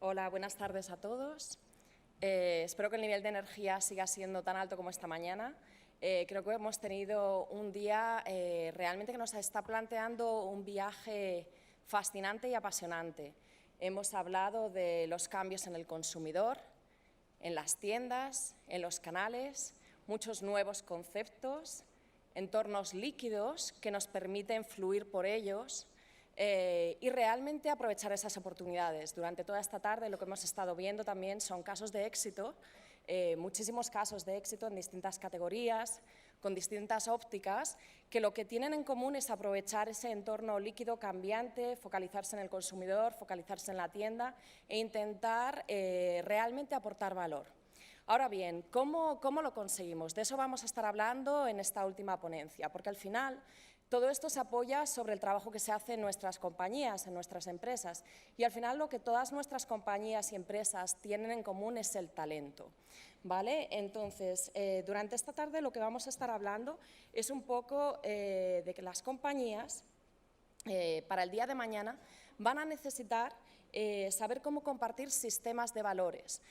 Hola, buenas tardes a todos. Espero que el nivel de energía siga siendo tan alto como esta mañana. Creo que hemos tenido un día realmente que nos está planteando un viaje fascinante y apasionante. Hemos hablado de los cambios en el consumidor, en las tiendas, en los canales, muchos nuevos conceptos, entornos líquidos que nos permiten fluir por ellos y realmente aprovechar esas oportunidades. Durante toda esta tarde lo que hemos estado viendo también son casos de éxito, muchísimos casos de éxito en distintas categorías, con distintas ópticas, que lo que tienen en común es aprovechar ese entorno líquido cambiante, focalizarse en el consumidor, focalizarse en la tienda e intentar realmente aportar valor. Ahora bien, ¿cómo lo conseguimos? De eso vamos a estar hablando en esta última ponencia, porque al final todo esto se apoya sobre el trabajo que se hace en nuestras compañías, en nuestras empresas, y al final lo que todas nuestras compañías y empresas tienen en común es el talento, ¿vale? Entonces, durante esta tarde lo que vamos a estar hablando es un poco de que las compañías para el día de mañana van a necesitar saber cómo compartir sistemas de valores.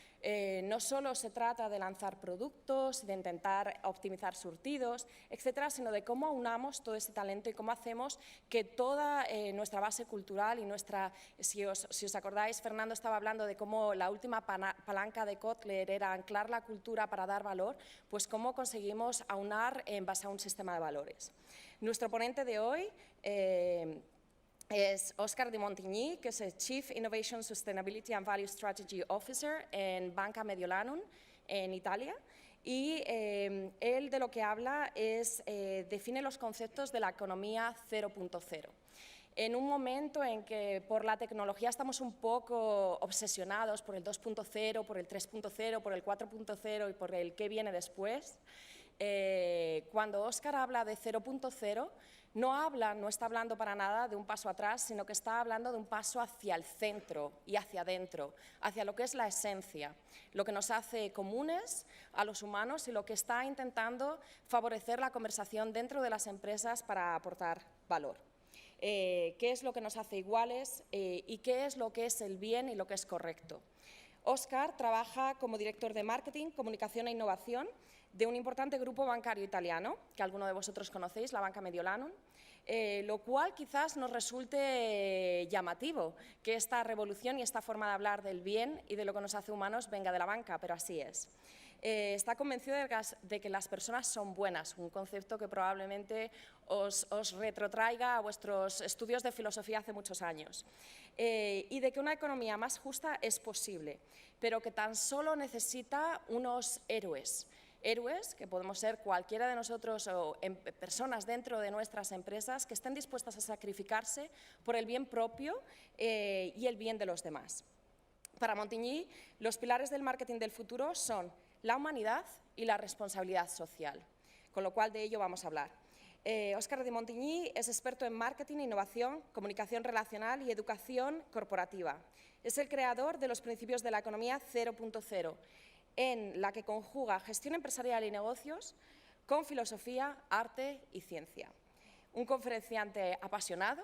No solo se trata de lanzar productos, de intentar optimizar surtidos, etcétera, sino de cómo aunamos todo ese talento y cómo hacemos que toda nuestra base cultural y nuestra, si os acordáis, Fernando estaba hablando de cómo la última palanca de Kotler era anclar la cultura para dar valor, pues cómo conseguimos aunar en base a un sistema de valores. Nuestro ponente de hoy es Oscar di Montigny, que es el Chief Innovation, Sustainability and Value Strategy Officer en Banca Mediolanum, en Italia. Y él de lo que habla es, define los conceptos de la economía 0.0. En un momento en que por la tecnología estamos un poco obsesionados por el 2.0, por el 3.0, por el 4.0 y por el qué viene después, cuando Oscar habla de 0.0, no está hablando para nada de un paso atrás, sino que está hablando de un paso hacia el centro y hacia adentro, hacia lo que es la esencia, lo que nos hace comunes a los humanos y lo que está intentando favorecer la conversación dentro de las empresas para aportar valor. ¿Qué es lo que nos hace iguales y qué es lo que es el bien y lo que es correcto? Oscar trabaja como director de marketing, comunicación e innovación de un importante grupo bancario italiano, que alguno de vosotros conocéis, la Banca Mediolanum, lo cual quizás nos resulte llamativo que esta revolución y esta forma de hablar del bien y de lo que nos hace humanos venga de la banca, pero así es. Está convencido de que las personas son buenas, un concepto que probablemente os retrotraiga a vuestros estudios de filosofía hace muchos años, y de que una economía más justa es posible, pero que tan solo necesita unos héroes. Héroes, que podemos ser cualquiera de nosotros o personas dentro de nuestras empresas que estén dispuestas a sacrificarse por el bien propio y el bien de los demás. Para Montigny, los pilares del marketing del futuro son la humanidad y la responsabilidad social, con lo cual de ello vamos a hablar. Oscar di Montigny es experto en marketing, innovación, comunicación relacional y educación corporativa. Es el creador de los principios de la economía 0.0, en la que conjuga gestión empresarial y negocios con filosofía, arte y ciencia. Un conferenciante apasionado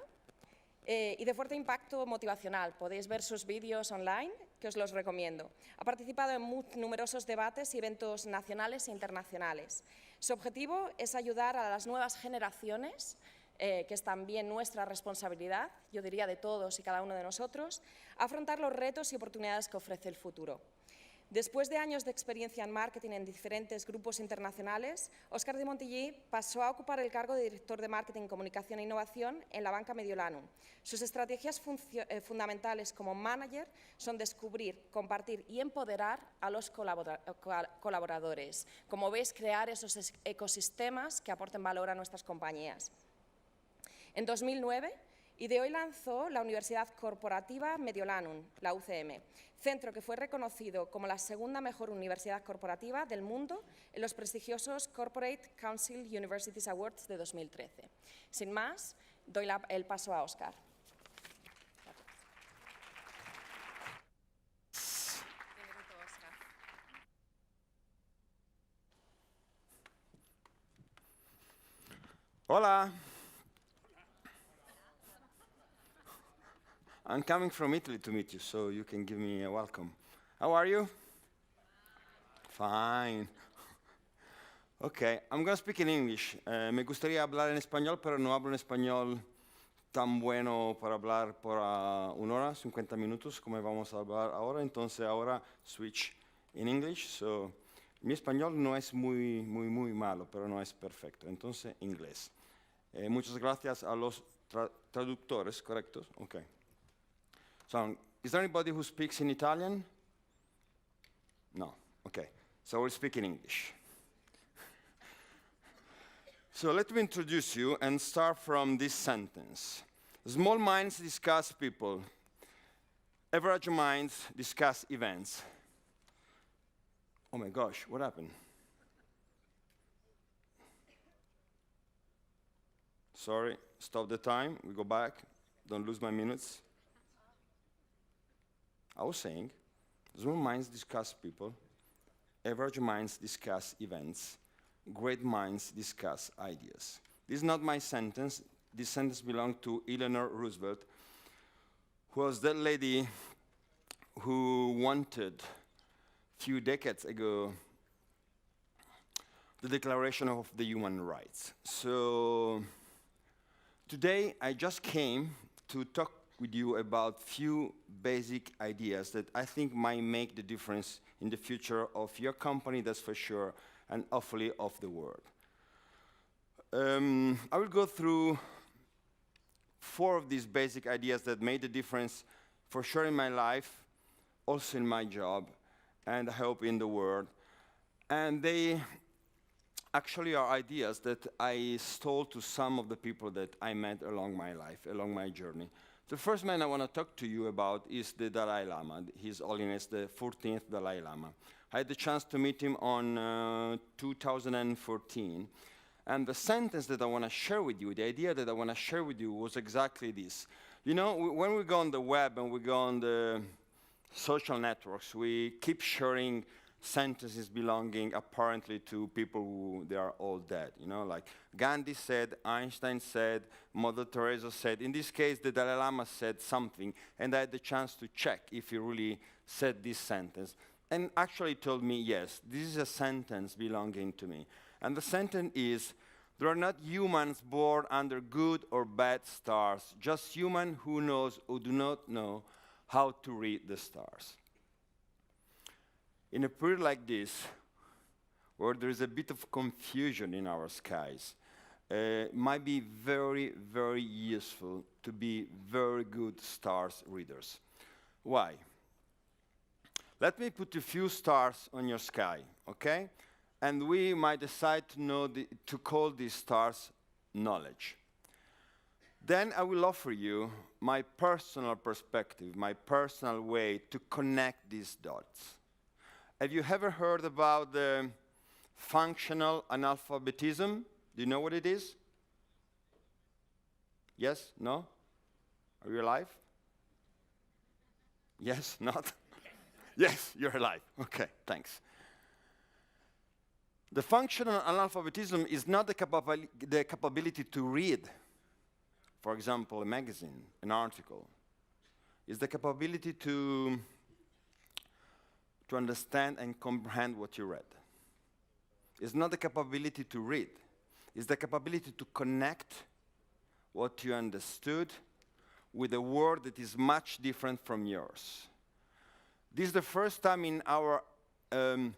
y de fuerte impacto motivacional. Podéis ver sus vídeos online, que os los recomiendo. Ha participado en numerosos debates y eventos nacionales e internacionales. Su objetivo es ayudar a las nuevas generaciones, que es también nuestra responsabilidad, yo diría de todos y cada uno de nosotros, a afrontar los retos y oportunidades que ofrece el futuro. Después de años de experiencia en marketing en diferentes grupos internacionales, Oscar di Montigny pasó a ocupar el cargo de director de marketing, comunicación e innovación en la Banca Mediolanum. Sus estrategias fundamentales como manager son descubrir, compartir y empoderar a los colaboradores. Como veis, crear esos ecosistemas que aporten valor a nuestras compañías. En 2009, ideó y lanzó la Universidad Corporativa Mediolanum, la UCM, centro que fue reconocido como la segunda mejor universidad corporativa del mundo en los prestigiosos Corporate Council Universities Awards de 2013. Sin más, doy el paso a Oscar. Hola. I'm coming from Italy to meet you, so you can give me a welcome. How are you? Fine. Okay, I'm going to speak in English. Me gustaría hablar en español, pero no hablo en español tan bueno para hablar por 1 hora, 50 minutos, como vamos a hablar ahora. Entonces ahora switch in English. So, mi español no es muy malo, pero no es perfecto. Entonces, inglés. Muchas gracias a los traductores, ¿correctos? Okay. So, is there anybody who speaks in Italian? No. Okay. So we'll speak in English. So let me introduce you and start from this sentence. Small minds discuss people. Average minds discuss events. Oh my gosh, what happened? Sorry, stop the time. We go back. Don't lose my minutes. I was saying, small minds discuss people. Average minds discuss events. Great minds discuss ideas. This is not my sentence. This sentence belongs to Eleanor Roosevelt, who was that lady who wanted, a few decades ago, the Declaration of the Human Rights. So today I just came to talk with you about few basic ideas that I think might make the difference in the future of your company, that's for sure, and hopefully of the world. I will go through 4 of these basic ideas that made the difference for sure in my life, also in my job, and I hope in the world. And they actually are ideas that I stole to some of the people that I met along my life, along my journey. The first man I want to talk to you about is the Dalai Lama, His Holiness the 14th Dalai Lama. I had the chance to meet him on 2014. And the sentence that I want to share with you, the idea that I want to share with you was exactly this. You know, when we go on the web and we go on the social networks, we keep sharing sentences belonging apparently to people who they are all dead. You know, like Gandhi said, Einstein said, Mother Teresa said. In this case, the Dalai Lama said something, and I had the chance to check if he really said this sentence. And actually told me, yes, this is a sentence belonging to me. And the sentence is, there are not humans born under good or bad stars, just humans who knows or do not know how to read the stars. In a period like this, where there is a bit of confusion in our skies, it might be very, very useful to be very good stars readers. Why? Let me put a few stars on your sky, okay? And we might decide to call these stars knowledge. Then I will offer you my personal perspective, my personal way to connect these dots. Have you ever heard about the functional analphabetism? Do you know what it is? Yes? No? Are you alive? Yes? Not? Yes, you're alive. Okay, thanks. The functional analphabetism is not the capability to read, for example, a magazine, an article. It's the capability to understand and comprehend what you read. It's not the capability to read. It's the capability to connect what you understood with a world that is much different from yours. This is the first time in our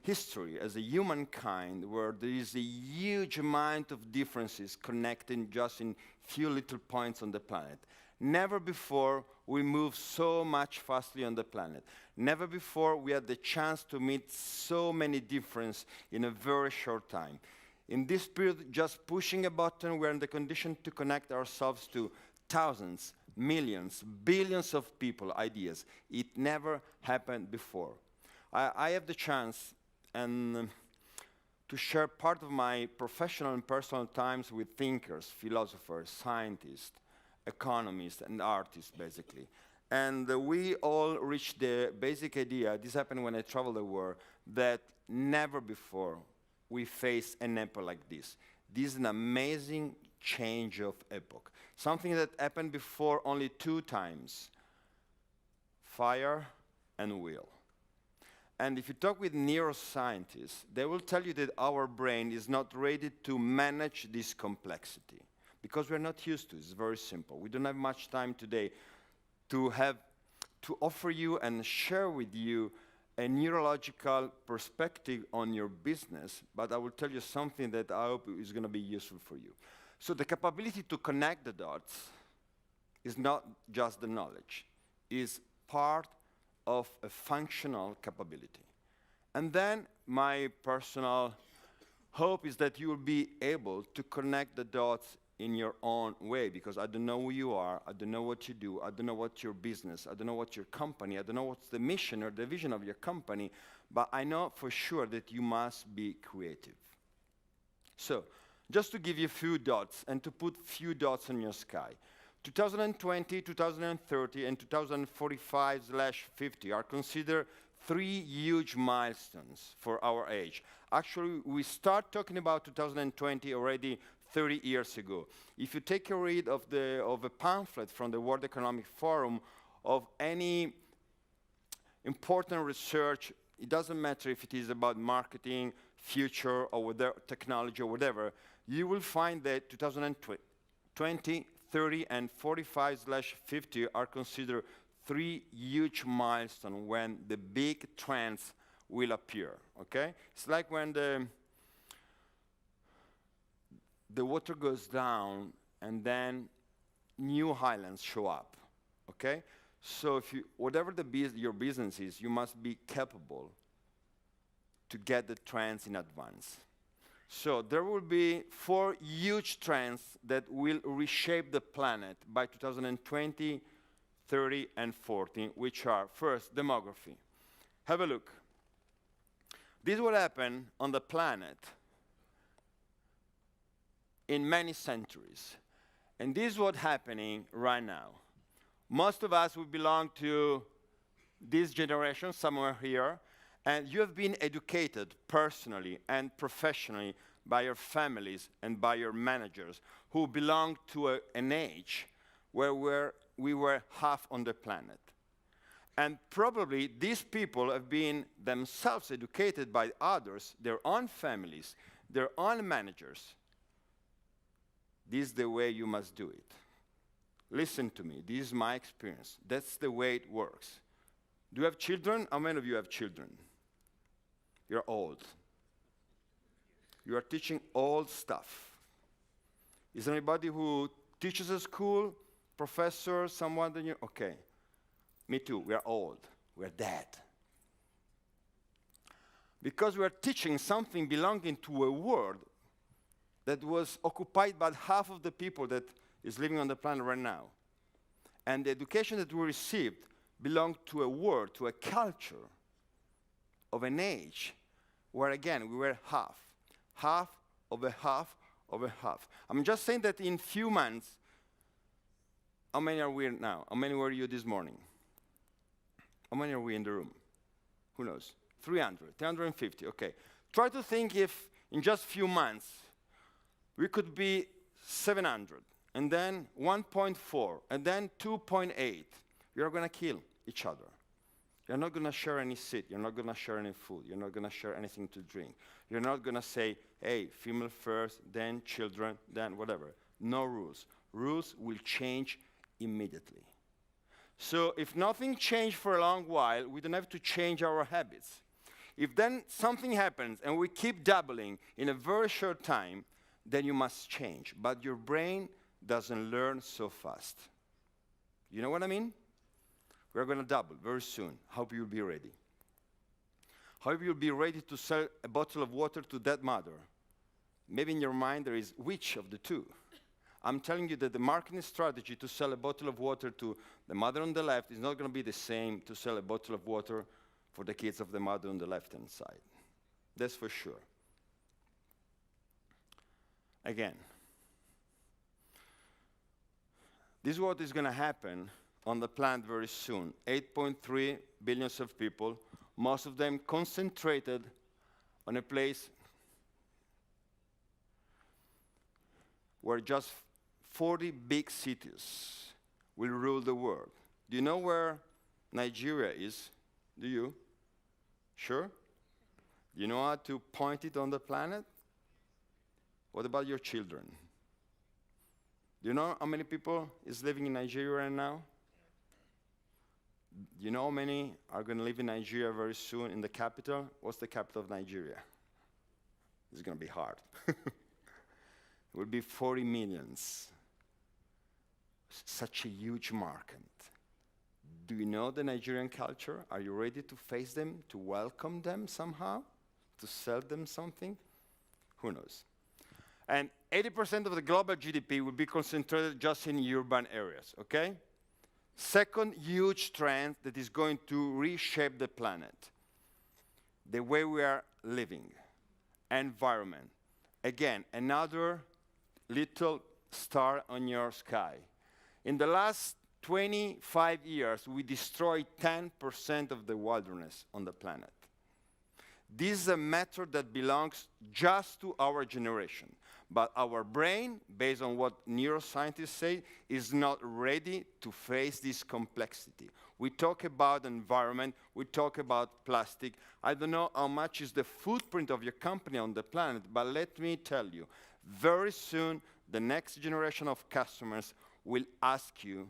history as a humankind where there is a huge amount of differences connecting just in few little points on the planet. Never before we moved so much fastly on the planet. Never before we had the chance to meet so many differences in a very short time. In this period, just pushing a button, we're in the condition to connect ourselves to thousands, millions, billions of people, ideas. It never happened before. I have the chance to share part of my professional and personal times with thinkers, philosophers, scientists, economists, and artists, basically. And we all reached the basic idea, this happened when I traveled the world, that never before we faced an epoch like this. This is an amazing change of epoch. Something that happened before only 2 times. fire, and will. And if you talk with neuroscientists, they will tell you that our brain is not ready to manage this complexity because we're not used to it. It's very simple. We don't have much time today to offer you and share with you a neurological perspective on your business, but I will tell you something that I hope is going to be useful for you. So the capability to connect the dots is not just the knowledge, is part of a functional capability. And then my personal hope is that you will be able to connect the dots in your own way, because I don't know who you are, I don't know what you do, I don't know what's your business, I don't know what's your company, I don't know what's the mission or the vision of your company, but I know for sure that you must be creative. So, just to give you a few dots and to put few dots on your sky, 2020, 2030, and 2045/50 are considered 3 huge milestones for our age. Actually, we start talking about 2020 already 30 years ago. If you take a read of a pamphlet from the World Economic Forum of any important research, it doesn't matter if it is about marketing, future, or whatever, technology or whatever, you will find that 2020, 30, and 45/50 are considered 3 huge milestones when the big trends will appear, okay? It's like when the water goes down and then new highlands show up, okay? So if whatever your business is, you must be capable to get the trends in advance. So there will be 4 huge trends that will reshape the planet by 2020, 30, and 40, which are, first, demography. Have a look. This will happen on the planet in many centuries. And this is what's happening right now. Most of us will belong to this generation, somewhere here, and you have been educated personally and professionally by your families and by your managers who belong to an age where we were half on the planet. And probably these people have been themselves educated by others, their own families, their own managers. This is the way you must do it. Listen to me, this is my experience. That's the way it works. Do you have children? How many of you have children? You're old. You are teaching old stuff. Is there anybody who teaches at school? Professor, someone that you, okay. Me too, we are old, we are dead. Because we are teaching something belonging to a world that was occupied by half of the people that is living on the planet right now. And the education that we received belonged to a world, to a culture of an age where, again, we were half of a half of a half. I'm just saying that in few months, how many are we now? How many were you this morning? How many are we in the room? Who knows? 300, 350, okay. Try to think if in just few months we could be 700, and then 1.4, and then 2.8. You're going to kill each other. You're not going to share any seat. You're not going to share any food. You're not going to share anything to drink. You're not going to say, hey, female first, then children, then whatever. No rules. Rules will change immediately. So if nothing changed for a long while, we don't have to change our habits. If then something happens and we keep doubling in a very short time, then you must change. But your brain doesn't learn so fast. You know what I mean? We're going to double very soon. Hope you'll be ready. Hope you'll be ready to sell a bottle of water to that mother. Maybe in your mind there is which of the two? I'm telling you that the marketing strategy to sell a bottle of water to the mother on the left is not going to be the same to sell a bottle of water for the kids of the mother on the left-hand side. That's for sure. Again, this is what is going to happen on the planet very soon. 8.3 billion of people, most of them concentrated on a place where just 40 big cities will rule the world. Do you know where Nigeria is? Do you? Sure? You know how to point it on the planet? What about your children? Do you know how many people is living in Nigeria right now? Do you know how many are going to live in Nigeria very soon in the capital? What's the capital of Nigeria? It's going to be hard. It will be 40 millions. Such a huge market. Do you know the Nigerian culture? Are you ready to face them, to welcome them somehow, to sell them something? Who knows? And 80% of the global GDP will be concentrated just in urban areas, okay? Second huge trend that is going to reshape the planet, the way we are living, environment. Again, another little star on your sky. In the last 25 years, we destroyed 10% of the wilderness on the planet. This is a matter that belongs just to our generation. But our brain, based on what neuroscientists say, is not ready to face this complexity. We talk about environment, we talk about plastic. I don't know how much is the footprint of your company on the planet, but let me tell you, very soon, the next generation of customers will ask you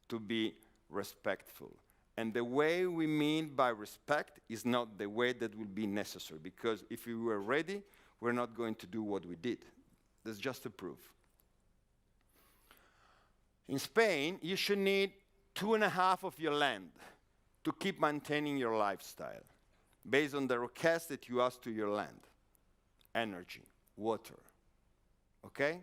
to be respectful. And the way we mean by respect is not the way that will be necessary, because if we were ready, we're not going to do what we did. That's just a proof. In Spain, you should need 2.5 of your land to keep maintaining your lifestyle, based on the request that you ask to your land. Energy, water, okay?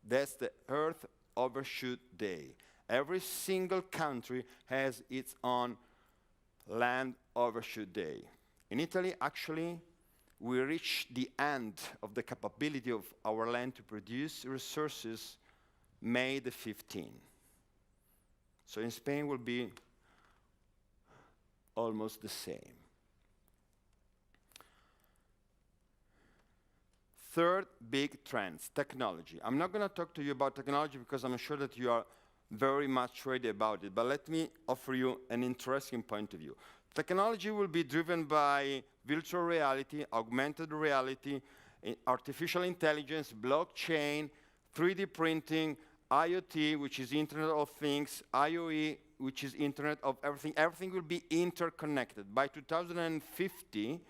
That's the Earth Overshoot Day. Every single country has its own land overshoot day. In Italy, actually, we reached the end of the capability of our land to produce resources May the 15th. So in Spain will be almost the same. Third big trends, technology. I'm not going to talk to you about technology because I'm sure that you are very much ready about it, but let me offer you an interesting point of view. Technology will be driven by virtual reality, augmented reality, artificial intelligence, blockchain, 3D printing, IoT, which is Internet of Things, IoE, which is Internet of Everything. Everything will be interconnected. By 2050,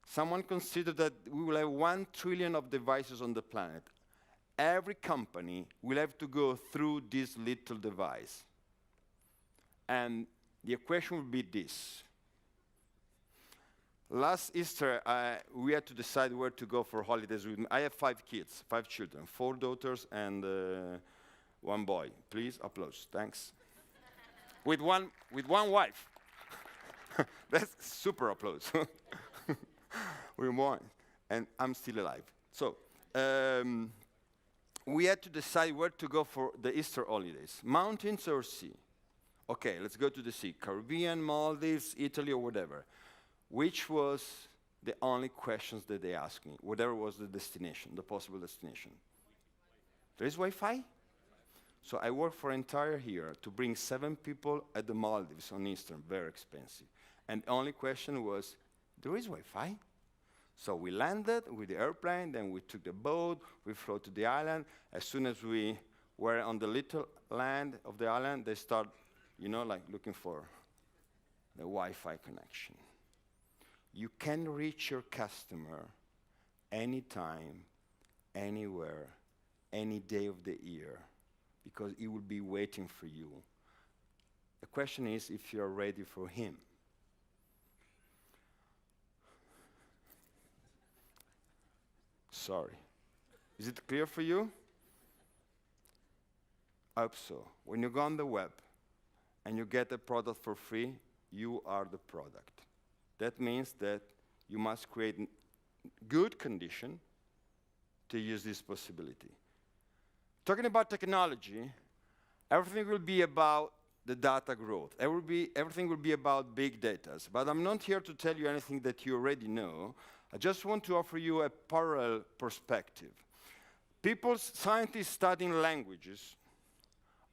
someone considered that we will have 1 trillion of devices on the planet. Every company will have to go through this little device. And the equation will be this. Last Easter, we had to decide where to go for holidays. I have 5 kids, 5 children, 4 daughters and 1 boy. Please, applause, thanks. with one wife. That's super applause. We won, and I'm still alive. So, we had to decide where to go for the Easter holidays, mountains or sea. Okay, let's go to the sea, Caribbean, Maldives, Italy, or whatever. Which was the only questions that they asked me, whatever was the destination, the possible destination. There is Wi-Fi? So I worked for an entire year to bring 7 people at the Maldives on Easter, very expensive. And the only question was, there is Wi-Fi? So we landed with the airplane, then we took the boat, we flew to the island. As soon as we were on the little land of the island, they start, you know, like looking for the Wi-Fi connection. You can reach your customer anytime, anywhere, any day of the year, because he will be waiting for you. The question is if you're ready for him. Sorry. Is it clear for you? I hope so. When you go on the web and you get a product for free, you are the product. That means that you must create good condition to use this possibility. Talking about technology, everything will be about the data growth. Everything will be about big data. But I'm not here to tell you anything that you already know. I just want to offer you a parallel perspective. Scientists studying languages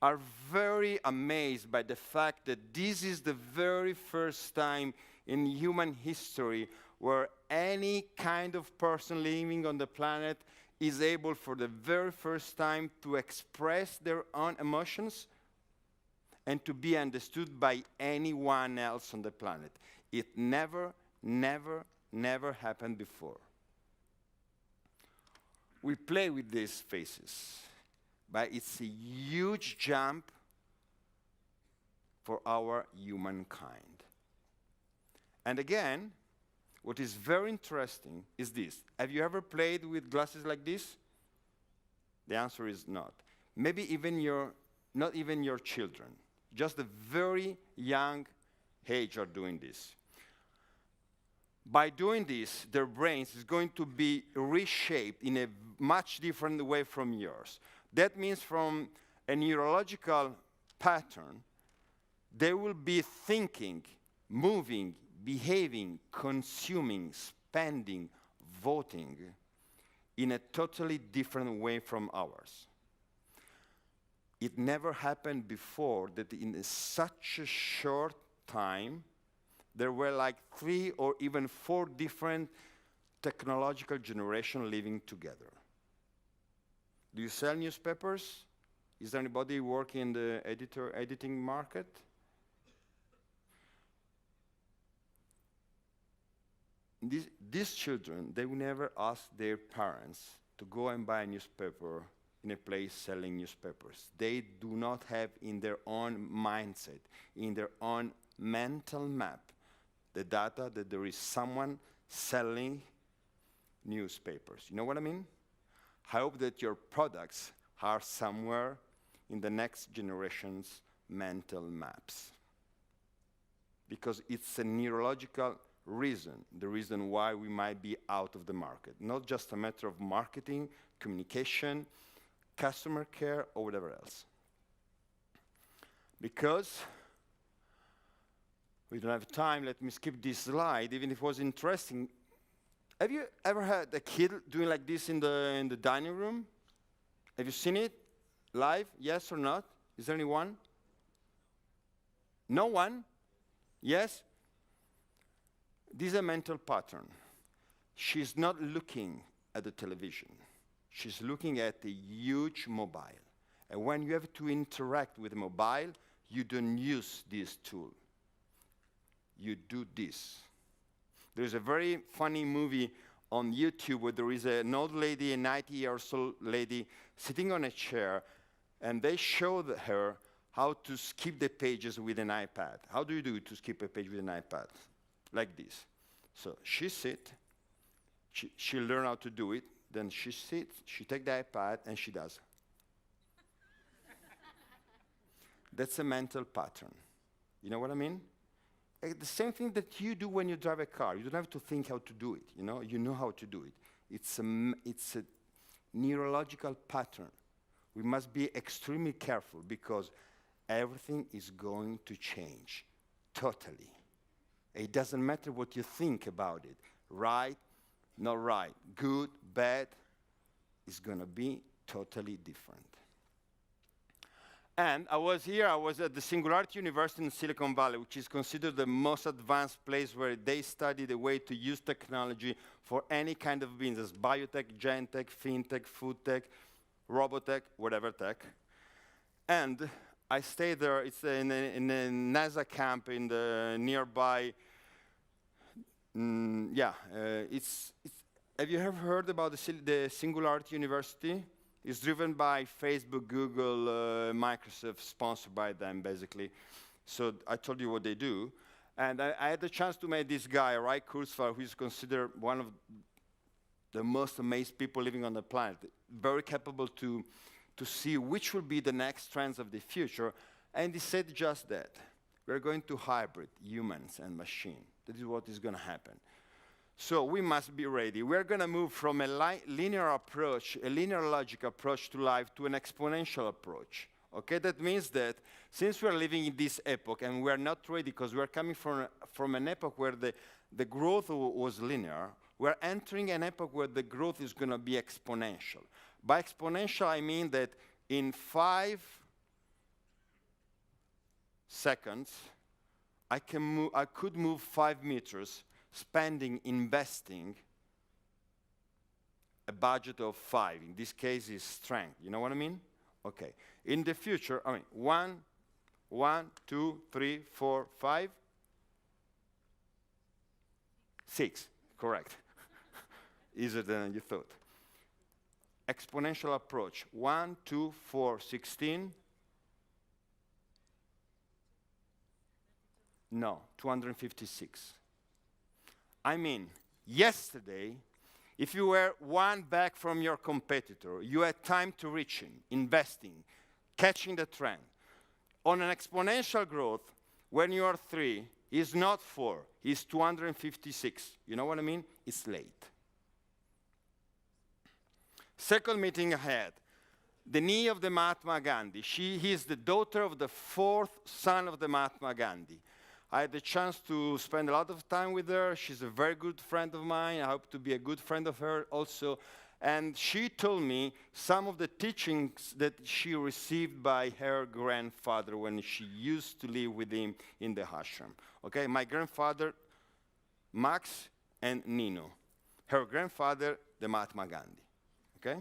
are very amazed by the fact that this is the very first time in human history where any kind of person living on the planet is able for the very first time to express their own emotions and to be understood by anyone else on the planet. It never, never, never happened before. We play with these faces, but it's a huge jump for our humankind. And again, what is very interesting is this. Have you ever played with glasses like this? The answer is not. Maybe not even your children. Just a very young age are doing this. By doing this, their brains is going to be reshaped in a much different way from yours. That means from a neurological pattern, they will be thinking, moving, behaving, consuming, spending, voting in a totally different way from ours. It never happened before that in such a short time, there were like 3 or even 4 different technological generations living together. Do you sell newspapers? Is there anybody working in the editing market? These children, they will never ask their parents to go and buy a newspaper in a place selling newspapers. They do not have in their own mindset, in their own mental map, the data that there is someone selling newspapers. You know what I mean? I hope that your products are somewhere in the next generation's mental maps. Because it's a neurological reason, the reason why we might be out of the market. Not just a matter of marketing, communication, customer care, or whatever else. Because we don't have time, let me skip this slide, even if it was interesting. Have you ever had a kid doing like this in the dining room? Have you seen it live? Yes or not? Is there anyone? No one? Yes? This is a mental pattern. She's not looking at the television. She's looking at a huge mobile. And when you have to interact with a mobile, you don't use this tool. You do this. There's a very funny movie on YouTube where there is an old lady, a 90-year-old lady, sitting on a chair, and they showed her how to skip the pages with an iPad. How do you do to skip a page with an iPad? Like this. So she sits, she learn how to do it, then she sits, she takes the iPad, and she does. That's a mental pattern. You know what I mean? The same thing that you do when you drive a car. You don't have to think how to do it, you know how to do it. It's a neurological pattern. We must be extremely careful because everything is going to change, totally. It doesn't matter what you think about it, right, not right, good, bad, it's going to be totally different. And I was at the Singularity University in Silicon Valley, which is considered the most advanced place where they study the way to use technology for any kind of business, biotech, gentech, fintech, food tech, robotech, whatever tech. And I stayed there. It's in a NASA camp in the nearby. Have you ever heard about the Singularity University? It's driven by Facebook, Google, Microsoft, sponsored by them, basically. So I told you what they do. And I had the chance to meet this guy, Ray Kurzweil, who is considered one of the most amazing people living on the planet, very capable to see which will be the next trends of the future. And he said just that. We're going to hybrid humans and machine. That is what is going to happen. So we must be ready. We're going to move from a linear approach, a linear logic approach to life, to an exponential approach. Okay, that means that since we're living in this epoch and we're not ready because we're coming from an epoch where the growth was linear, we're entering an epoch where the growth is going to be exponential. By exponential, I mean that in 5 seconds, I could move 5 meters, investing a budget of 5. In this case, is strength. You know what I mean? Okay. In the future, I mean, 1, 2, 3, 4, 5, 6. Correct. Easier than you thought. Exponential approach. 1, 2, 4, 16. No, 256. I mean, yesterday, if you were 1 back from your competitor, you had time to reach him, investing, catching the trend. On an exponential growth, when you are 3, is not 4, is 256. You know what I mean? It's late. Second meeting ahead. The knee of the Mahatma Gandhi. She is the daughter of the 4th son of the Mahatma Gandhi. I had the chance to spend a lot of time with her. She's a very good friend of mine. I hope to be a good friend of her also. And she told me some of the teachings that she received by her grandfather when she used to live with him in the ashram. Okay, my grandfather, Max and Nino. Her grandfather, the Mahatma Gandhi. Okay?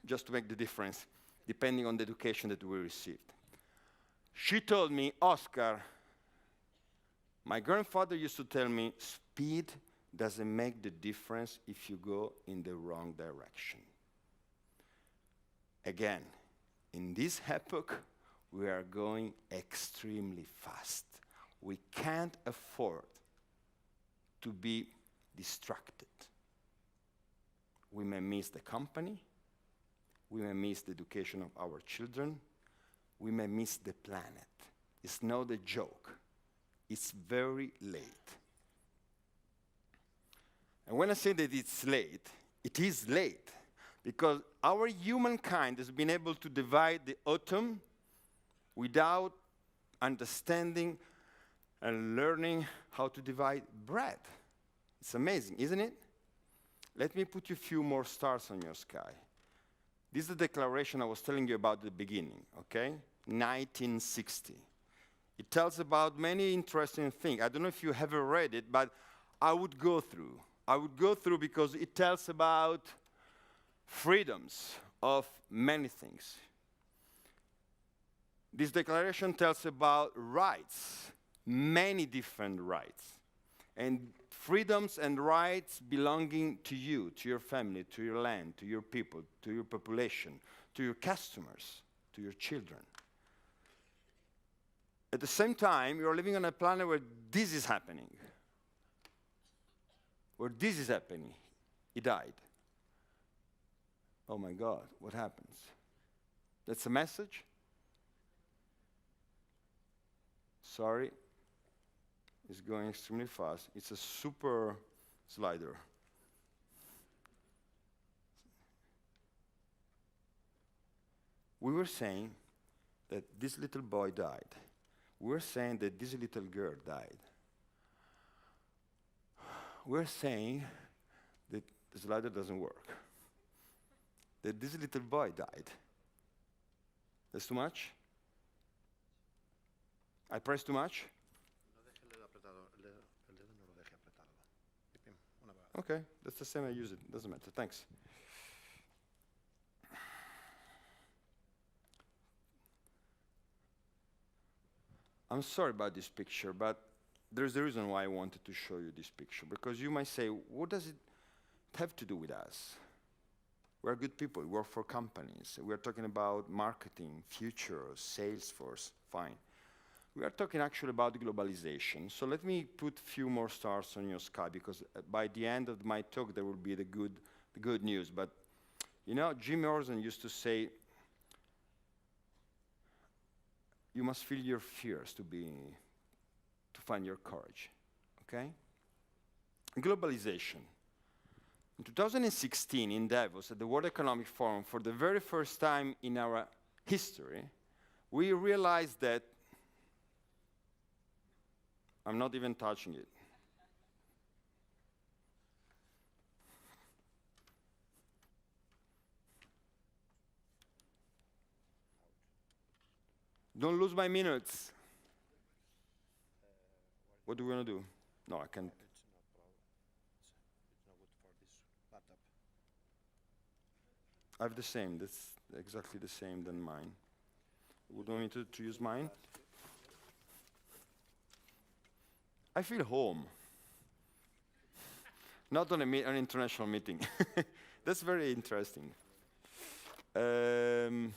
Just to make the difference, depending on the education that we received. She told me, Oscar, my grandfather used to tell me, speed doesn't make the difference if you go in the wrong direction. Again, in this epoch, we are going extremely fast. We can't afford to be distracted. We may miss the company. We may miss the education of our children. We may miss the planet. It's not a joke. It's very late. And when I say that it's late, it is late. Because our humankind has been able to divide the atom without understanding and learning how to divide bread. It's amazing, isn't it? Let me put you a few more stars on your sky. This is the declaration I was telling you about at the beginning, okay? 1960. It tells about many interesting things. I don't know if you ever read it, but I would go through. I would go through because it tells about freedoms of many things. This declaration tells about rights, many different rights, and freedoms and rights belonging to you, to your family, to your land, to your people, to your population, to your customers, to your children. At the same time, you're living on a planet where this is happening. Where this is happening. He died. Oh my God, what happens? That's a message? Sorry. It's going extremely fast. It's a super slider. We were saying that this little boy died. We're saying that this little girl died. We're saying that the slider doesn't work. That this little boy died. That's too much? I press too much? Okay, that's the same I use it. Doesn't matter. Thanks. I'm sorry about this picture, but there's a reason why I wanted to show you this picture. Because you might say, what does it have to do with us? We're good people. We work for companies. We're talking about marketing, future, sales force. Fine. We are talking actually about globalization. So let me put a few more stars on your sky, because by the end of my talk, there will be the good news. But, you know, Jim Morrison used to say, you must feel your fears to find your courage, okay? Globalization. In 2016, in Davos, at the World Economic Forum, for the very first time in our history, we realized that I'm not even touching it. Don't lose my minutes. What do we want to do? No, I can't. It's not good for this laptop. I have the same. That's exactly the same than mine. Would you want me to use mine? I feel home. Not on an international meeting. That's very interesting. You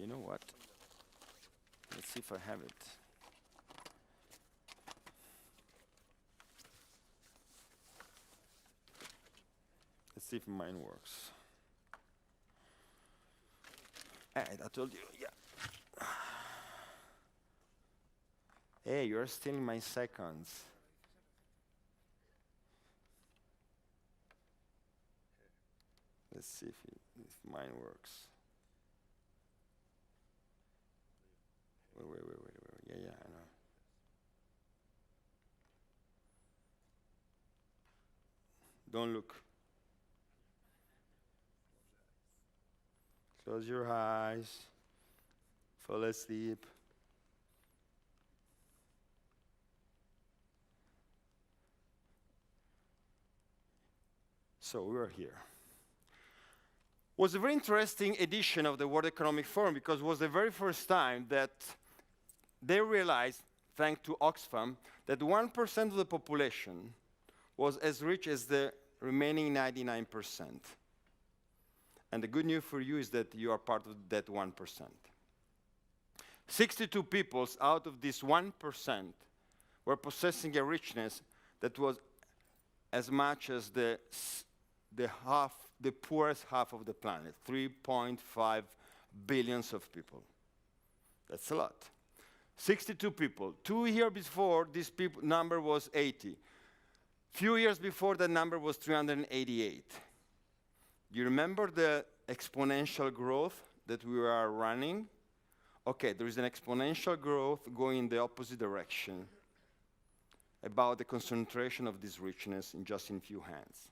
know what? Let's see if I have it. Let's see if mine works. I told you, yeah. Hey, you're stealing my seconds. Let's see if mine works. Wait. Yeah, I know. Don't look. Close your eyes. Fall asleep. So we're here. Was a very interesting edition of the World Economic Forum because it was the very first time that they realized, thanks to Oxfam, that 1% of the population was as rich as the remaining 99%. And the good news for you is that you are part of that 1%. 62 people out of this 1% were possessing a richness that was as much as the poorest half of the planet, 3.5 billions of people. That's a lot. 62 people. 2 years before, this number was 80. Few years before, that number was 388. You remember the exponential growth that we are running? Okay, there is an exponential growth going in the opposite direction about the concentration of this richness in just in few hands.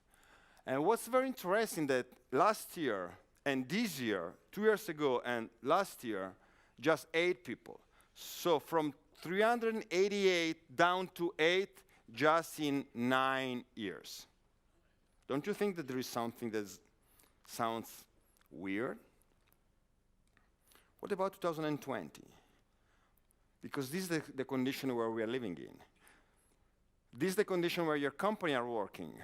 And what's very interesting that last year and this year, 2 years ago and last year, just 8 people. So from 388 down to 8 just in 9 years. Don't you think that there is something that sounds weird? What about 2020? Because this is the condition where we are living in. This is the condition where your company are working.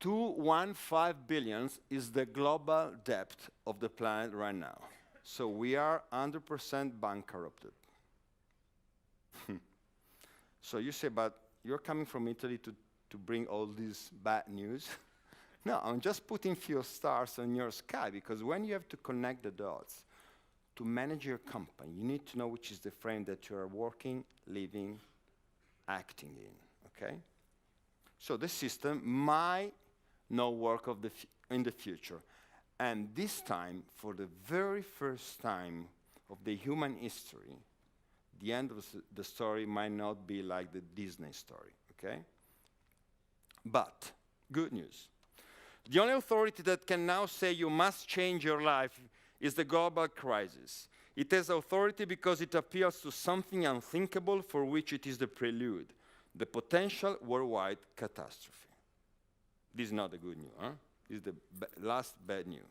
215 billion is the global debt of the planet right now. So we are 100% bankrupted. So you say, but you're coming from Italy to bring all this bad news? No, I'm just putting few stars on your sky, because when you have to connect the dots to manage your company, you need to know which is the frame that you are working, living, acting in, okay? So the system might not work in the future. And this time, for the very first time of the human history, the end of the story might not be like the Disney story, okay? But, good news. The only authority that can now say you must change your life is the global crisis. It has authority because it appeals to something unthinkable for which it is the prelude, the potential worldwide catastrophe. This is not the good news, huh? This is the last bad news.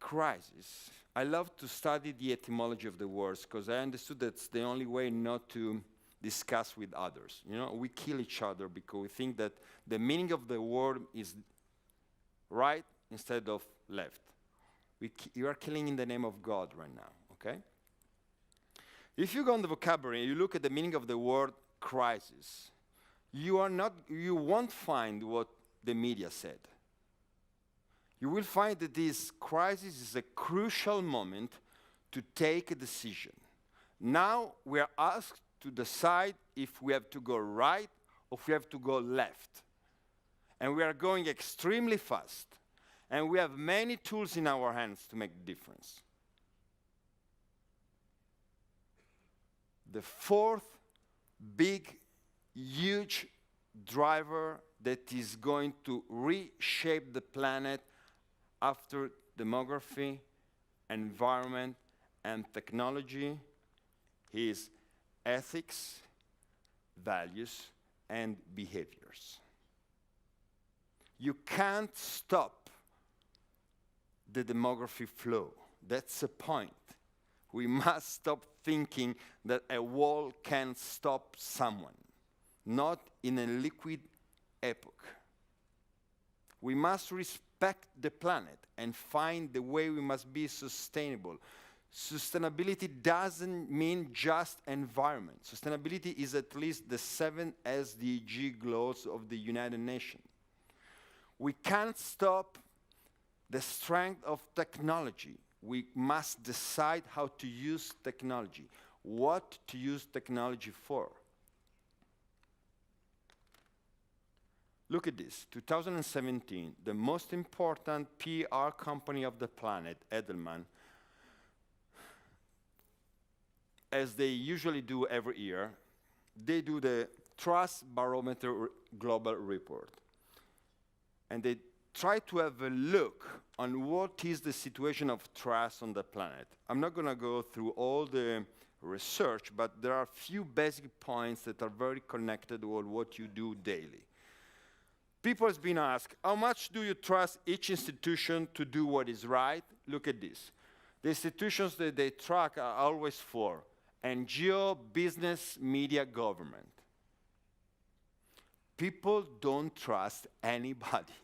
Crisis. I love to study the etymology of the words because I understood that's the only way not to discuss with others. You know, we kill each other because we think that the meaning of the word is right instead of left. You are killing in the name of God right now, okay? If you go on the vocabulary and you look at the meaning of the word crisis, you won't find what the media said. You will find that this crisis is a crucial moment to take a decision. Now we are asked to decide if we have to go right or if we have to go left. And we are going extremely fast. And we have many tools in our hands to make the difference. The fourth big, huge driver that is going to reshape the planet after demography environment, and technology is ethics, values, and behaviors. You can't stop the demography flow. That's the point. We must stop thinking that a wall can stop someone, not in a liquid epoch. We must respect the planet and find the way we must be sustainable. Sustainability doesn't mean just environment. Sustainability is at least the 7 SDG goals of the United Nations. We can't stop the strength of technology. We must decide how to use technology, what to use technology for. Look at this, 2017, the most important PR company of the planet, Edelman, as they usually do every year, they do the Trust Barometer Global Report. And they try to have a look on what is the situation of trust on the planet. I'm not going to go through all the research, but there are a few basic points that are very connected with what you do daily. People have been asked, how much do you trust each institution to do what is right? Look at this. The institutions that they track are always four: NGO, business, media, government. People don't trust anybody.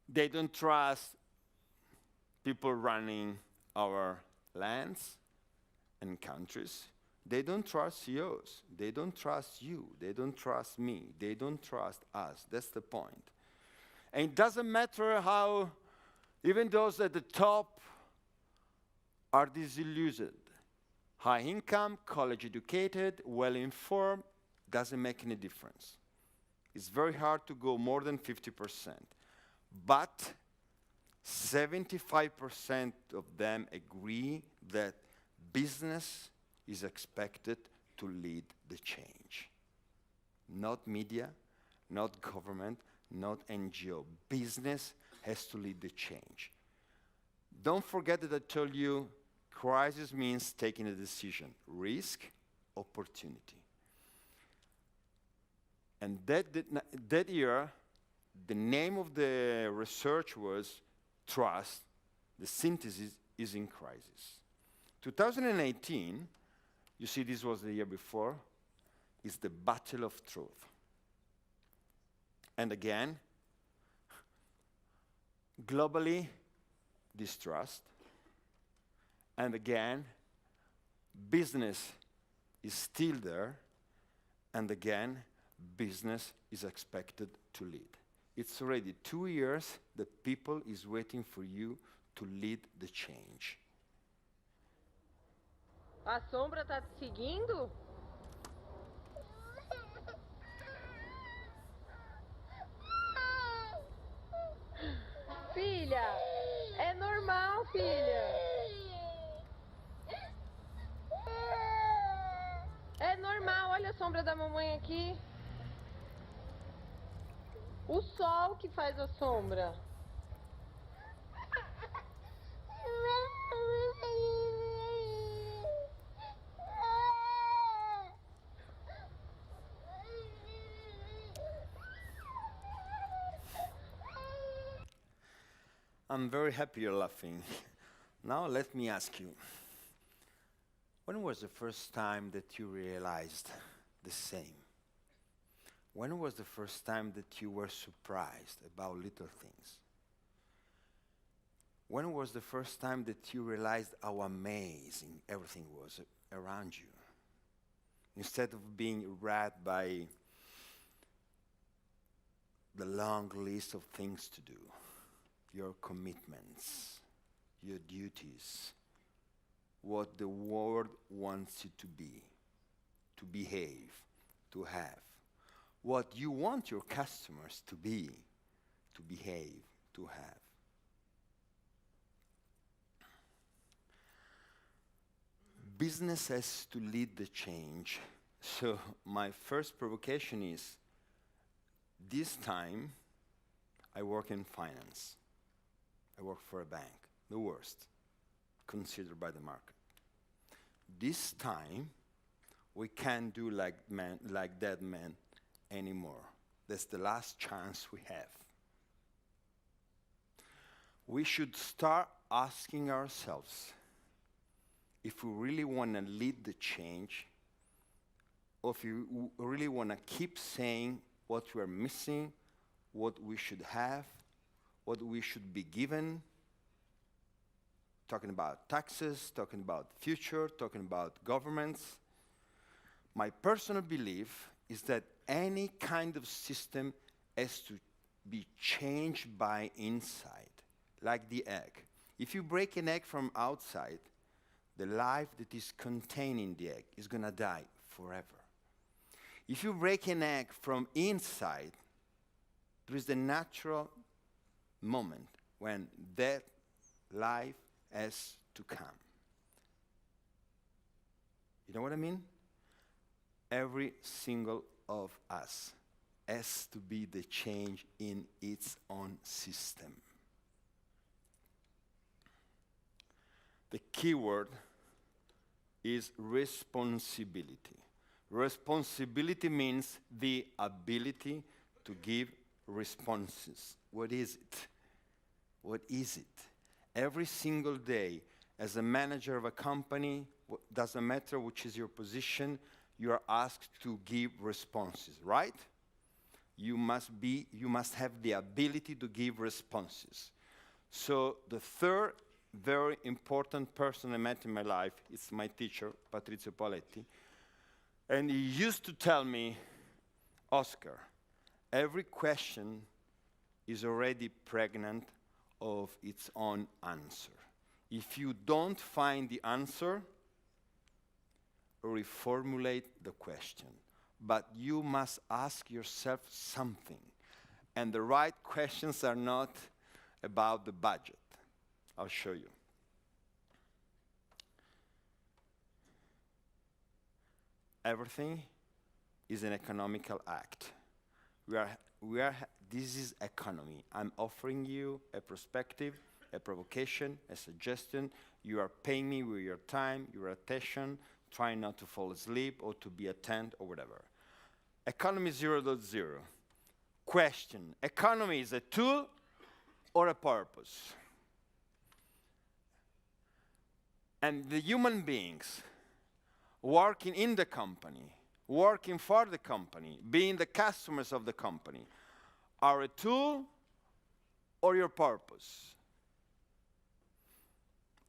They don't trust people running our lands and countries. They don't trust CEOs. They don't trust you. They don't trust me. They don't trust us. That's the point. And it doesn't matter how, even those at the top are disillusioned. High income, college educated, well informed, doesn't make any difference. It's very hard to go more than 50%. But 75% of them agree that business is expected to lead the change. Not media, not government, not NGO. Business has to lead the change. Don't forget that I told you crisis means taking a decision. Risk, opportunity. And that year, the name of the research was Trust, the synthesis is in crisis. 2018, you see this was the year before, is the battle of truth. And again, globally, distrust. And again, business is still there. And again, business is expected to lead. It's already 2 years that people is waiting for you to lead the change. A sombra tá te seguindo? Filha, é normal, filha. É normal, olha a sombra da mamãe aqui. O sol que faz a sombra. I'm very happy you're laughing. Now let me ask you, when was the first time that you realized the same? When was the first time that you were surprised about little things? When was the first time that you realized how amazing everything was around you? Instead of being wrapped by the long list of things to do, your commitments, your duties, what the world wants you to be, to behave, to have, what you want your customers to be, to behave, to have. Business has to lead the change. So my first provocation is, this time I work in finance. I work for a bank, the worst, considered by the market. This time, we can't do like dead men anymore. That's the last chance we have. We should start asking ourselves if we really want to lead the change, or if you really want to keep saying what we're missing, what we should have, what we should be given, talking about taxes, talking about future, talking about governments. My personal belief is that any kind of system has to be changed by inside, like the egg. If you break an egg from outside, the life that is contained in the egg is going to die forever. If you break an egg from inside, there is the natural moment when that life has to come. You know what I mean? Every single of us has to be the change in its own system. The key word is responsibility. Responsibility means the ability to give responses. What is it? What is it? Every single day, as a manager of a company, doesn't matter which is your position, you are asked to give responses, right? You must have the ability to give responses. So the third very important person I met in my life is my teacher, Patrizio Poletti. And he used to tell me, Oscar, every question is already pregnant of its own answer. If you don't find the answer, reformulate the question. But you must ask yourself something. And the right questions are not about the budget. I'll show you. Everything is an economical act. This is economy. I'm offering you a perspective, a provocation, a suggestion. You are paying me with your time, your attention, trying not to fall asleep or to be attentive or whatever. Economy 0.0. Question, economy is a tool or a purpose? And the human beings working in the company, working for the company, being the customers of the company, are a tool or your purpose?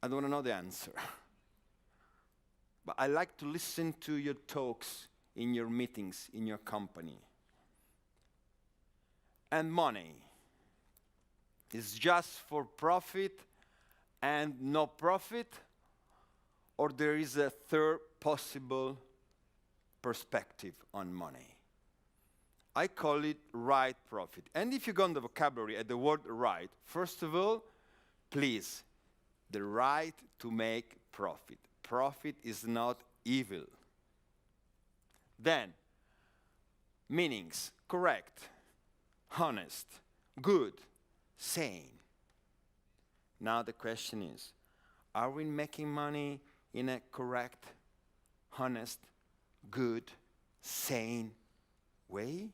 I don't want to know the answer. But I like to listen to your talks in your meetings, in your company. And money is just for profit and no profit, or there is a third possible perspective on money. I call it right profit. And if you go on the vocabulary at the word right, first of all, please, the right to make profit. Profit is not evil. Then, meanings, correct, honest, good, sane. Now the question is, are we making money in a correct, honest, good, sane way?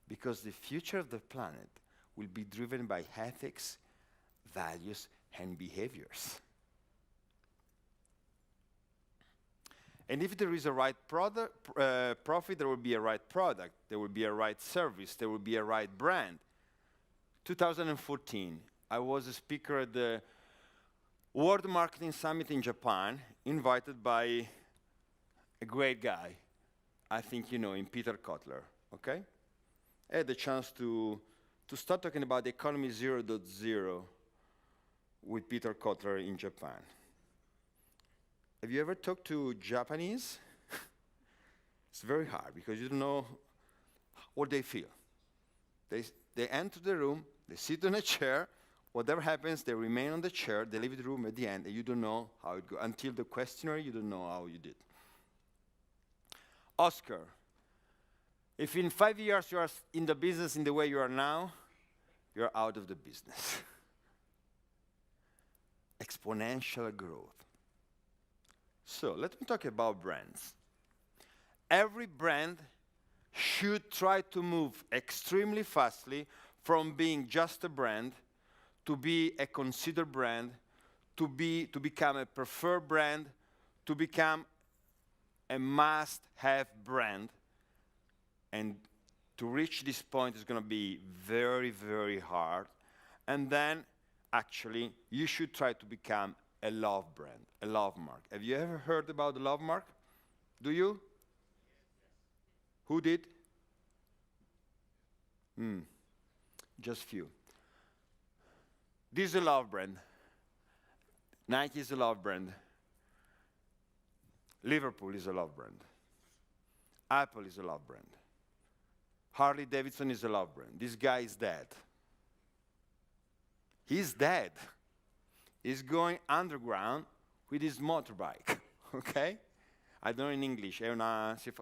Because the future of the planet will be driven by ethics, values, and behaviors. And if there is a right profit, there will be a right product, there will be a right service, there will be a right brand. 2014, I was a speaker at the World Marketing Summit in Japan, invited by a great guy. I think you know him, Peter Kotler, okay? I had the chance to start talking about the economy 0.0 with Peter Kotler in Japan. Have you ever talked to Japanese? It's very hard because you don't know what they feel. They enter the room, they sit on a chair, whatever happens, they remain on the chair, they leave the room at the end, and you don't know how it goes. Until the questionnaire, you don't know how you did. Oscar, if in 5 years you are in the business in the way you are now, you're out of the business. exponential growth. So let me talk about brands. Every brand should try to move extremely fastly from being just a brand to be a considered brand, to become a preferred brand, to become a must-have brand. And to reach this point is going to be very, very hard. And then, actually, you should try to become a love brand, a love mark. Have you ever heard about the love mark? Do you? Who did? Just few. This is a love brand. Nike is a love brand. Liverpool is a love brand. Apple is a love brand. Harley Davidson is a love brand. This guy is dead. He's dead. He's going underground with his motorbike, okay? I don't know in English, è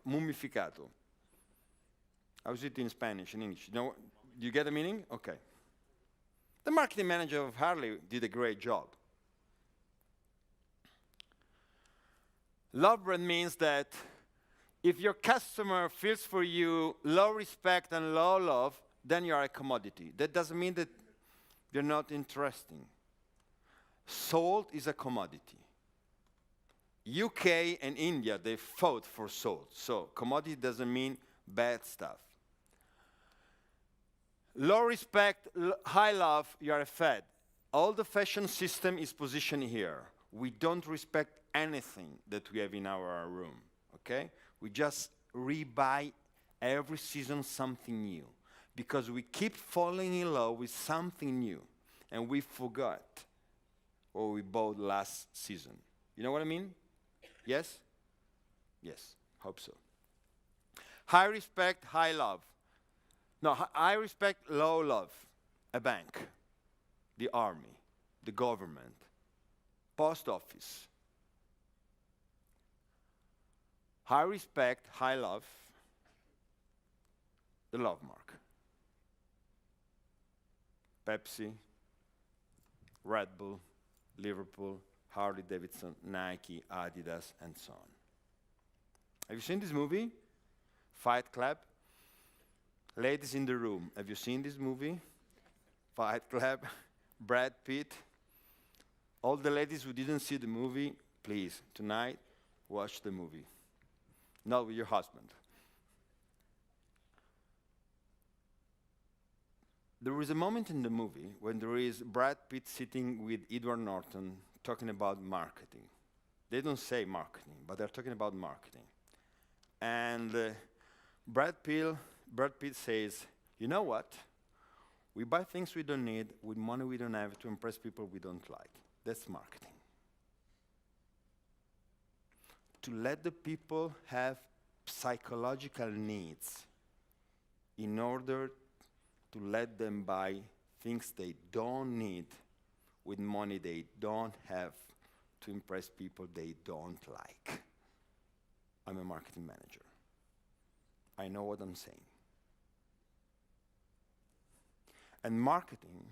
mummificato. How is it in Spanish, in English? Do you get the meaning? Okay. The marketing manager of Harley did a great job. Love brand means that if your customer feels for you low respect and low love, then you are a commodity. That doesn't mean that you're not interesting. Salt is a commodity. UK and India, they fought for salt. So commodity doesn't mean bad stuff. Low respect, high love, you are a fad. All the fashion system is positioned here. We don't respect anything that we have in our room, okay? We just rebuy every season something new because we keep falling in love with something new and we forgot what we bought last season. You know what I mean? Yes? Yes, hope so. High respect, high love. No, high respect, low love. A bank, the army, the government, post office. High respect, high love, the love mark. Pepsi, Red Bull, Liverpool, Harley Davidson, Nike, Adidas, and so on. Have you seen this movie? Fight Club? Ladies in the room, have you seen this movie? Fight Club, Brad Pitt. All the ladies who didn't see the movie, please, tonight, watch the movie. Not with your husband. There is a moment in the movie when there is Brad Pitt sitting with Edward Norton talking about marketing. They don't say marketing, but they're talking about marketing. And Brad Pitt says, you know what? We buy things we don't need with money we don't have to impress people we don't like. That's marketing. To let the people have psychological needs in order to let them buy things they don't need with money they don't have to impress people they don't like. I'm a marketing manager. I know what I'm saying. And marketing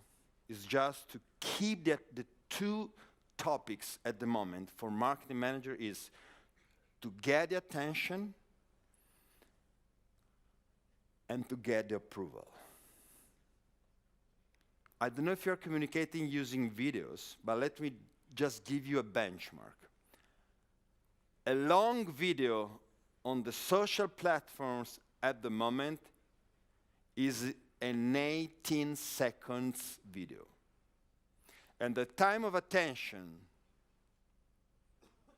is just to keep the two topics at the moment for marketing manager is to get the attention and to get the approval. I don't know if you're communicating using videos, but let me just give you a benchmark. A long video on the social platforms at the moment is an 18 seconds video. And the time of attention,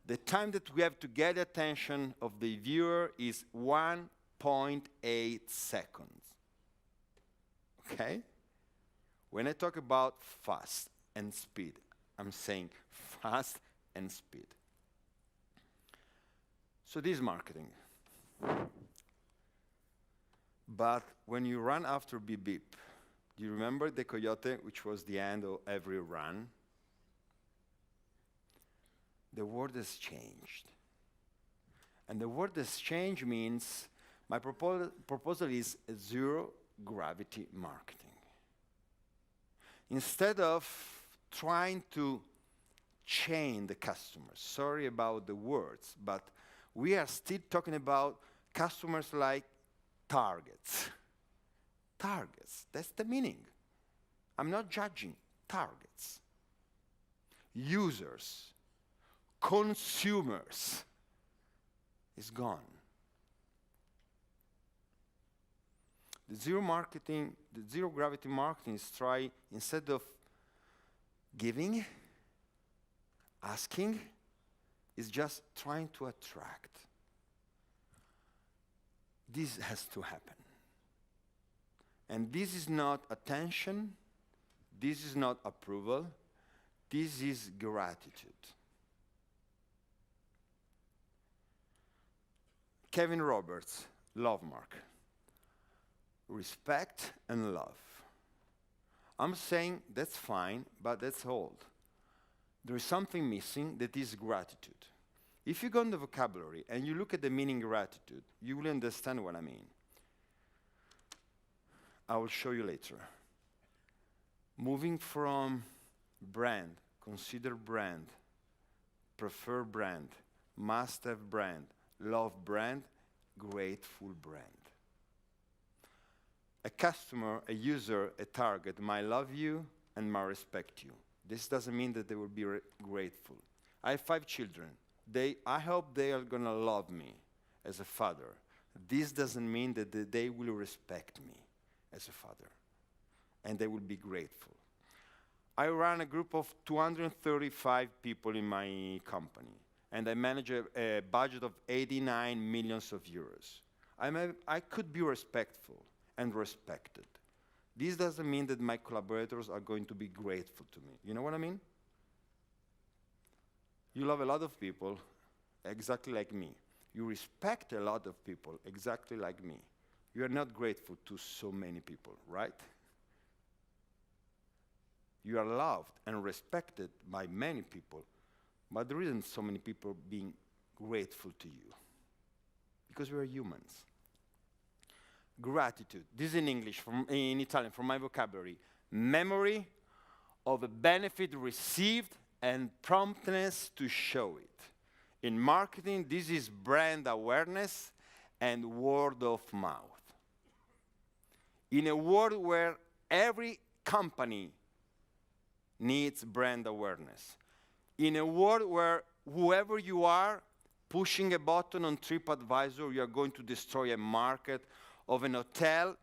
the time that we have to get the attention of the viewer is 1.8 seconds. Okay? When I talk about fast and speed, I'm saying fast and speed. So this is marketing. But when you run after beep beep, do you remember the coyote, which was the end of every run? The world has changed. And the word has changed means my proposal is zero gravity marketing. Instead of trying to chain the customers. Sorry about the words, but we are still talking about customers like targets. Targets, that's the meaning. I'm not judging. Targets. Users, consumers, is gone. The zero gravity marketing is try, instead of giving, asking, is just trying to attract. This has to happen. And this is not attention, this is not approval, this is gratitude. Kevin Roberts, love mark. Respect and love. I'm saying that's fine, but that's old. There is something missing that is gratitude. If you go in the vocabulary and you look at the meaning gratitude, you will understand what I mean. I will show you later. Moving from brand, consider brand, prefer brand, must have brand, love brand, grateful brand. A customer, a user, a target might love you and might respect you. This doesn't mean that they will be grateful. I have 5 children. I hope they are going to love me as a father. This doesn't mean that they will respect me as a father, and they will be grateful. I run a group of 235 people in my company, and I manage a budget of 89 millions of euros. I could be respectful and respected. This doesn't mean that my collaborators are going to be grateful to me. You know what I mean? You love a lot of people exactly like me. You respect a lot of people exactly like me. You are not grateful to so many people, right? You are loved and respected by many people, but there isn't so many people being grateful to you because we are humans. Gratitude. This is in English, in Italian, from my vocabulary. Memory of a benefit received and promptness to show it. In marketing, this is brand awareness and word of mouth. In a world where every company needs brand awareness, in a world where whoever you are, pushing a button on TripAdvisor, you are going to destroy a market of an hotel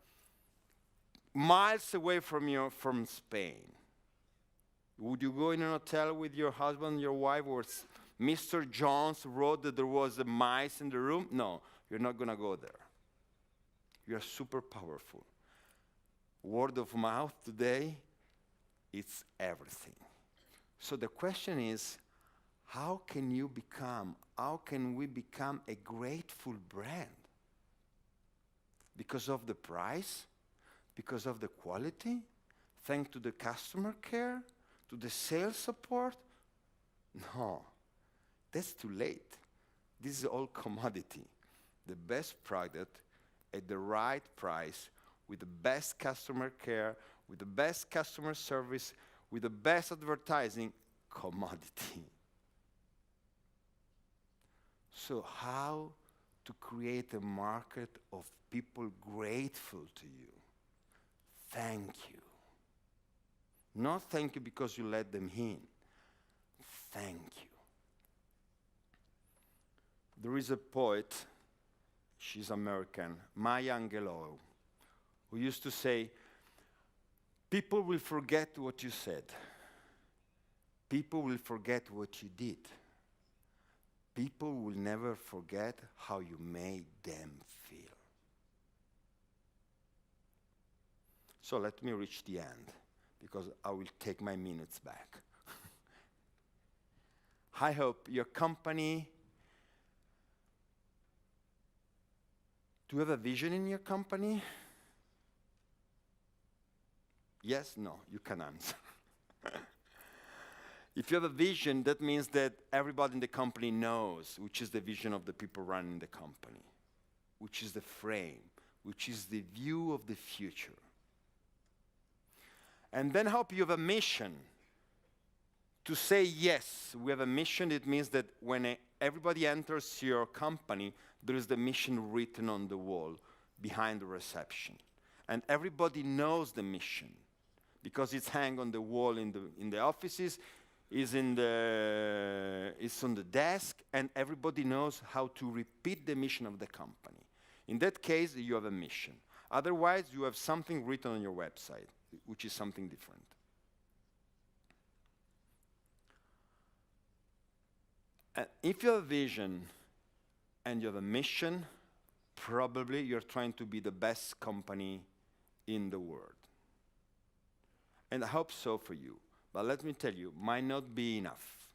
miles away from Spain. Would you go in an hotel with your husband, your wife, where Mr. Jones wrote that there was a mice in the room? No, you're not going to go there. You are super powerful. Word of mouth today, it's everything. So the question is, how can we become a grateful brand? Because of the price? Because of the quality? Thanks to the customer care? To the sales support? No, that's too late. This is all commodity. The best product at the right price, with the best customer care, with the best customer service, with the best advertising, commodity. So how to create a market of people grateful to you? Thank you. Not thank you because you let them in. Thank you. There is a poet, she's American, Maya Angelou, who used to say, people will forget what you said. People will forget what you did. People will never forget how you made them feel. So let me reach the end, because I will take my minutes back. I hope your company, do you have a vision in your company? Yes, no, you can answer. If you have a vision, that means that everybody in the company knows which is the vision of the people running the company, which is the frame, which is the view of the future. And then hope you have a mission To say yes, we have a mission, it means that when everybody enters your company, there is the mission written on the wall behind the reception. And everybody knows the mission because it's hung on the wall in the offices, it's on the desk, and everybody knows how to repeat the mission of the company. In that case, you have a mission. Otherwise, you have something written on your website, which is something different. If you have a vision and you have a mission, probably you're trying to be the best company in the world. And I hope so for you. But let me tell you, might not be enough.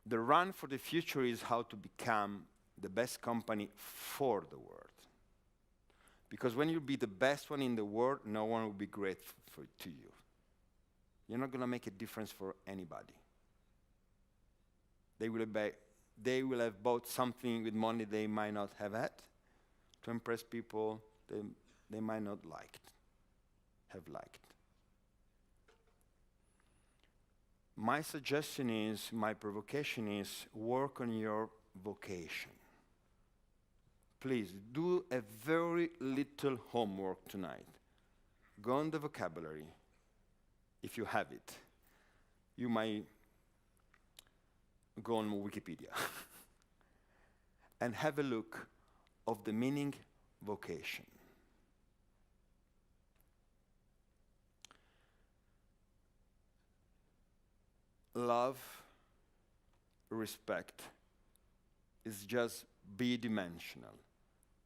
The run for the future is how to become the best company for the world. Because when you be the best one in the world, no one will be grateful to you. You're not going to make a difference for anybody. They will have bought something with money they might not have had to impress people they might not have liked. My suggestion is, my provocation is, work on your vocation. Please, do a very little homework tonight. Go on the vocabulary, if you have it. You might go on Wikipedia and have a look of the meaning vocation. Love, respect is just bidimensional.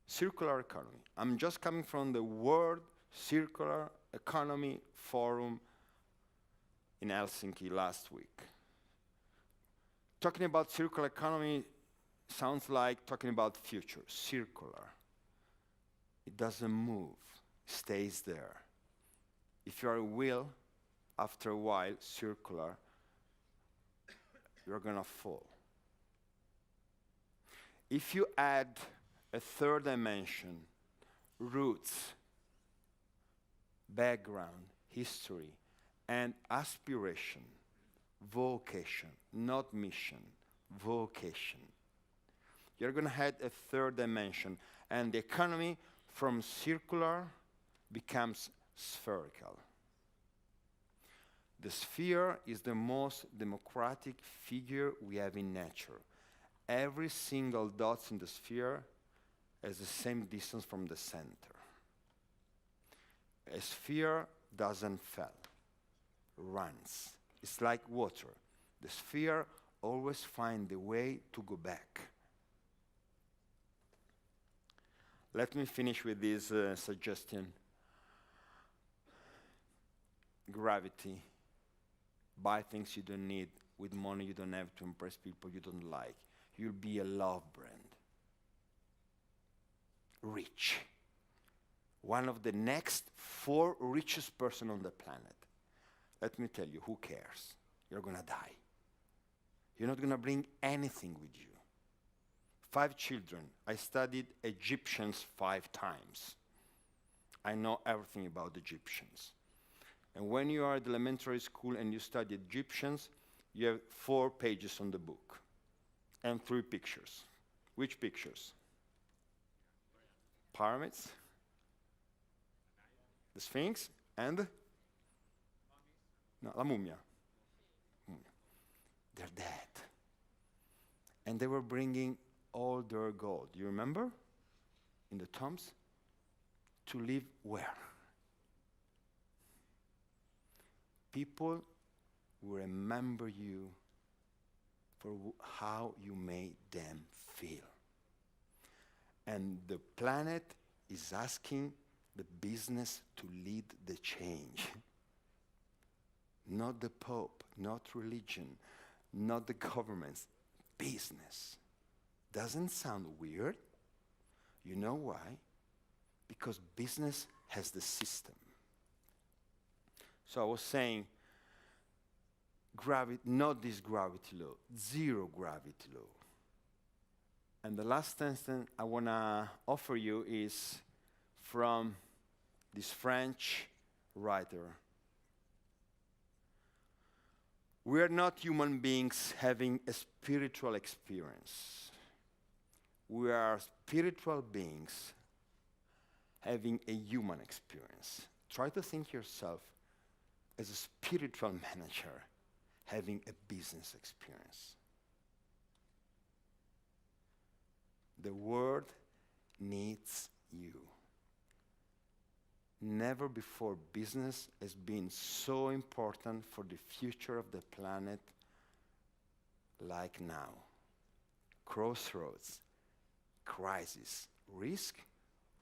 Circular economy. I'm just coming from the World Circular Economy Forum in Helsinki last week. Talking about circular economy sounds like talking about future. Circular. It doesn't move, it stays there. If you're a wheel, after a while, circular, you're gonna fall. If you add a third dimension, roots, background, history, and aspiration, vocation, not mission, vocation. You're going to add a third dimension, and the economy from circular becomes spherical. The sphere is the most democratic figure we have in nature. Every single dot in the sphere has the same distance from the center. A sphere doesn't fall, runs. It's like water. The sphere always finds the way to go back. Let me finish with this suggestion. Gravity. Buy things you don't need with money you don't have to impress people you don't like. You'll be a love brand. Rich. One of the next 4 richest person on the planet. Let me tell you, who cares? You're going to die. You're not going to bring anything with you. 5 children. I studied Egyptians 5 times. I know everything about Egyptians. And when you are at elementary school and you study Egyptians, you have 4 pages on the book and 3 pictures. Which pictures? Pyramids, the Sphinx, and no, la mummia. They're dead. And they were bringing all their gold. You remember? In the tombs? To live where? People will remember you for how you made them feel. And the planet is asking the business to lead the change. Not the Pope, not religion, not the governments, business. Doesn't sound weird? You know why? Because business has the system. So I was saying, not this gravity law, zero gravity law. And the last sentence I want to offer you is from this French writer. We are not human beings having a spiritual experience. We are spiritual beings having a human experience. Try to think yourself as a spiritual manager having a business experience. The world needs you. Never before business has been so important for the future of the planet like now. Crossroads, crisis, risk,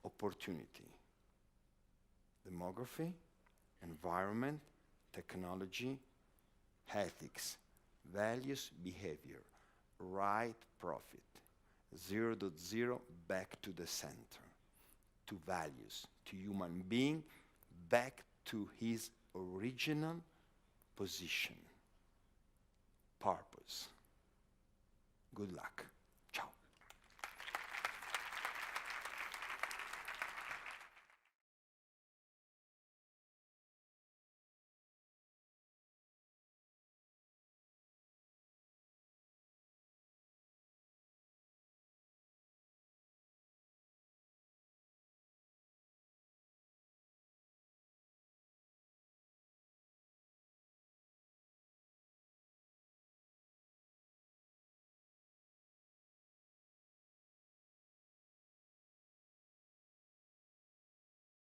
opportunity. Demography, environment, technology, ethics, values, behavior, right, profit. 0.0 back to the center, to values, to human being, back to his original position, purpose. Good luck.